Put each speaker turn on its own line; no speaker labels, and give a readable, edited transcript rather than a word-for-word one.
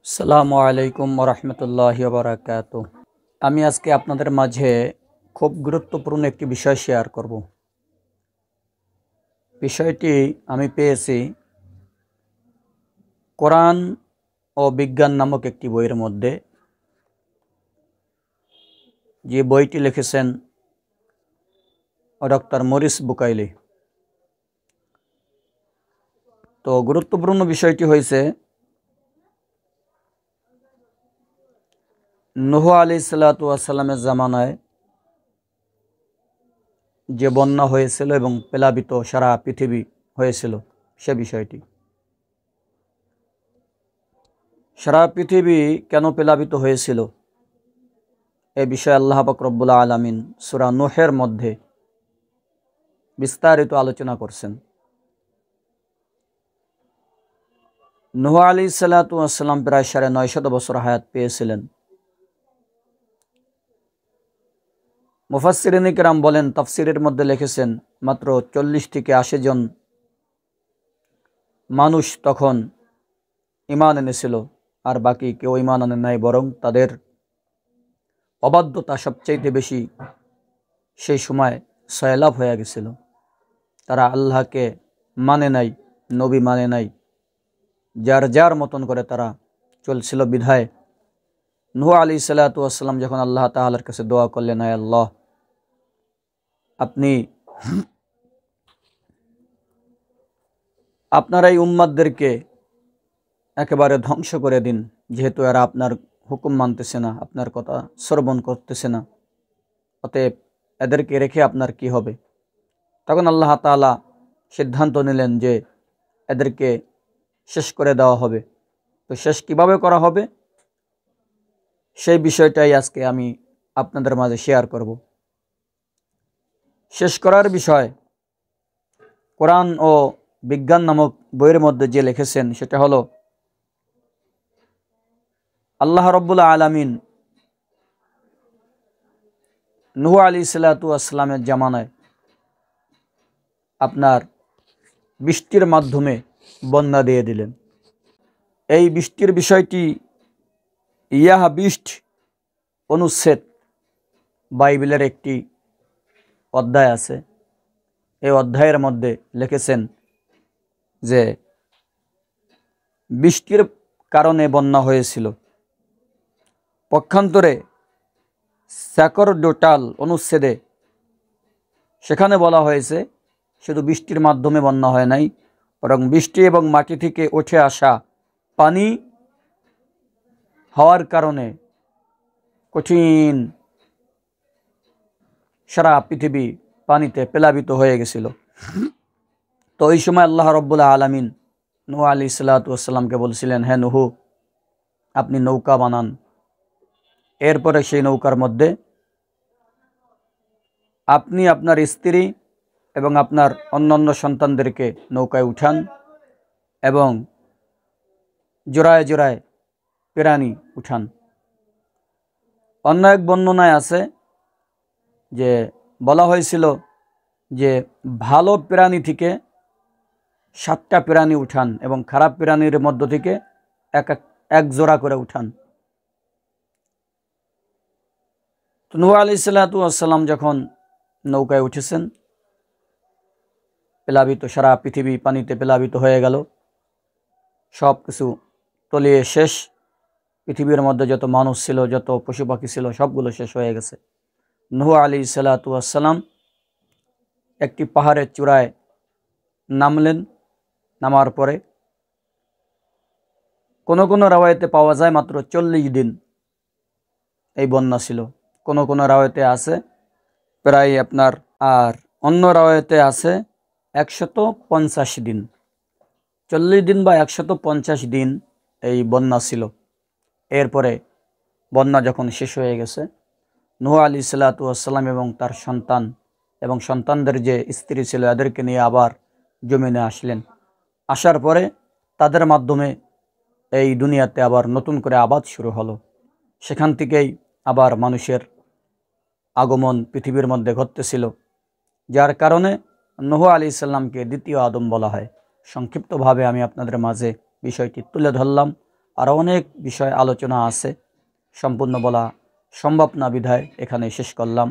আসসালামু আলাইকুম ওরহমতুল্লাহি ওবারাকাতুহু। আমি আজকে আপনাদের মাঝে খুব গুরুত্বপূর্ণ একটি বিষয় শেয়ার করব। বিষয়টি আমি পেয়েছি কোরআন ও বিজ্ঞান নামক একটি বইয়ের মধ্যে, যে বইটি লিখেছেন ডক্টর মরিস বুকাইলি। তো গুরুত্বপূর্ণ বিষয়টি হয়েছে নূহ আলাইহিসসালাতু ওয়াসসালামের জামানায় যে বন্যা হয়েছিল এবং প্লাবিত সারা পৃথিবী হয়েছিল, সে বিষয়টি। সারা পৃথিবী কেন প্লাবিত হয়েছিল এ বিষয়ে আল্লাহ পাক রব্বুল আলামিন সূরা নূহের মধ্যে বিস্তারিত আলোচনা করছেন। নূহ আলাইহিসসালাতু ওয়াসসালাম প্রায় ৯৫০ বছর হায়াত পেয়েছিলেন। মুফাসসিরিনে কেরাম বলেন, তাফসিরের মধ্যে লিখেছেন মাত্র ৪০ থেকে ৮০ জন মানুষ তখন ঈমান এনেছিল, আর বাকি কেউ ঈমান আনে নাই, বরং তাদের অবাধ্যতা সবচাইতে বেশি সেই সময় সয়লাভ হয়ে গেছিল। তারা আল্লাহকে মানে নাই, নবী মানে নাই, যার যার মতন করে তারা চলছিল। বিধায় নূহ আলাইহিসসালাতু ওয়াসসালাম যখন আল্লাহ তাআলার কাছে দোয়া করলেন, আয় আল্লাহ, আপনি আপনার এই উম্মাতদেরকে একেবারে ধ্বংস করে দিন, যেহেতু এরা আপনার হুকুম মানতেছে না, আপনার কথা শ্রবণ করতেছে না, অতএব এদেরকে রেখে আপনার কি হবে। তখন আল্লাহ তাআলা সিদ্ধান্ত নিলেন যে এদেরকে শেষ করে দেওয়া হবে। তো শেষ কিভাবে করা হবে সেই বিষয়টাই আজকে আমি আপনাদের মাঝে শেয়ার করব। শেষ করার বিষয় কোরআন ও বিজ্ঞান নামক বইয়ের মধ্যে যে লিখেছেন সেটা হলো, আল্লাহ রব্বুল আলামিন নূহ আলাইহিসসালাতু ওয়াসসালামের জামানায় আপনার বৃষ্টির মাধ্যমে বন্যা দিয়ে দিলেন। এই বৃষ্টির বিষয়টি ইয়াহা বৃষ্টি অনুচ্ছেদ বাইবেলের একটি অধ্যায় আছে। এই অধ্যায়ের মধ্যে লিখেছেন যে বৃষ্টির কারণে বন্যা হয়েছিল। পক্ষান্তরে স্যাকরডোটাল অনুচ্ছেদে সেখানে বলা হয়েছে শুধু বৃষ্টির মাধ্যমে বন্যা হয় নাই, বরং বৃষ্টি এবং মাটি থেকে উঠে আসা পানি হওয়ার কারণে কঠিন সারা পৃথিবী পানিতে প্লাবিত হয়ে গেছিল। তো ওই সময় আল্লাহ রব্বুল আলামিন নূহ আলাইহিসসালাতু ওয়াসসালামকে বলছিলেন, হে নূহ, আপনি নৌকা বানান। এরপরে সেই নৌকার মধ্যে আপনি আপনার স্ত্রী এবং আপনার অন্যান্য সন্তানদেরকে নৌকায় উঠান এবং জোড়ায় জোড়ায় প্রাণী উঠান। অন্য এক বর্ণনায় আছে যে বলা হয়েছিল যে ভালো প্রাণী থেকে 7টা প্রাণী উঠান এবং খারাপ প্রাণীর মধ্য থেকে এক জোড়া করে উঠান। তো নূহ আলাইহিসসালাতু ওয়াসসালাম যখন নৌকায় উঠেছেন, প্লাবিত সারা পৃথিবী পানিতে প্লাবিত হয়ে গেল, সব কিছু তলিয়ে শেষ। পৃথিবীর মধ্যে যত মানুষ ছিল, যত পশু পাখি ছিল, সবগুলো শেষ হয়ে গেছে। নূহ আলাইহিসসালাতু ওয়াসসালাম একটি পাহাড়ের চূড়ায় নামলেন। নামার পরে কোন কোন রাওয়ায়াতে পাওয়া যায় মাত্র 40 দিন এই বন্যা ছিল। কোন কোন রাওয়ায়াতে আছে প্রায় আপনার, আর অন্য রাওয়ায়াতে আছে 150 দিন। 40 দিন বা 150 দিন এই বন্যা ছিল। এরপরে বন্যা যখন শেষ হয়ে গেছে, নূহ আলাইহিসসালাতু ওয়াসসালাম এবং তার সন্তান এবং সন্তানদের যে স্ত্রী ছিল এদেরকে নিয়ে আবার জমিনে আসলেন। আসার পরে তাদের মাধ্যমে এই দুনিয়াতে আবার নতুন করে আবাদ শুরু হলো। সেখান থেকেই আবার মানুষের আগমন পৃথিবীর মধ্যে ঘটতেছিল, যার কারণে নূহ আলাইহিসসালামকে দ্বিতীয় আদম বলা হয়। সংক্ষিপ্তভাবে আমি আপনাদের মাঝে বিষয়টি তুলে ধরলাম। আরও অনেক বিষয় আলোচনা আছে, সম্পূর্ণ বলা সম্ভব না বিধায় এখানে শেষ করলাম।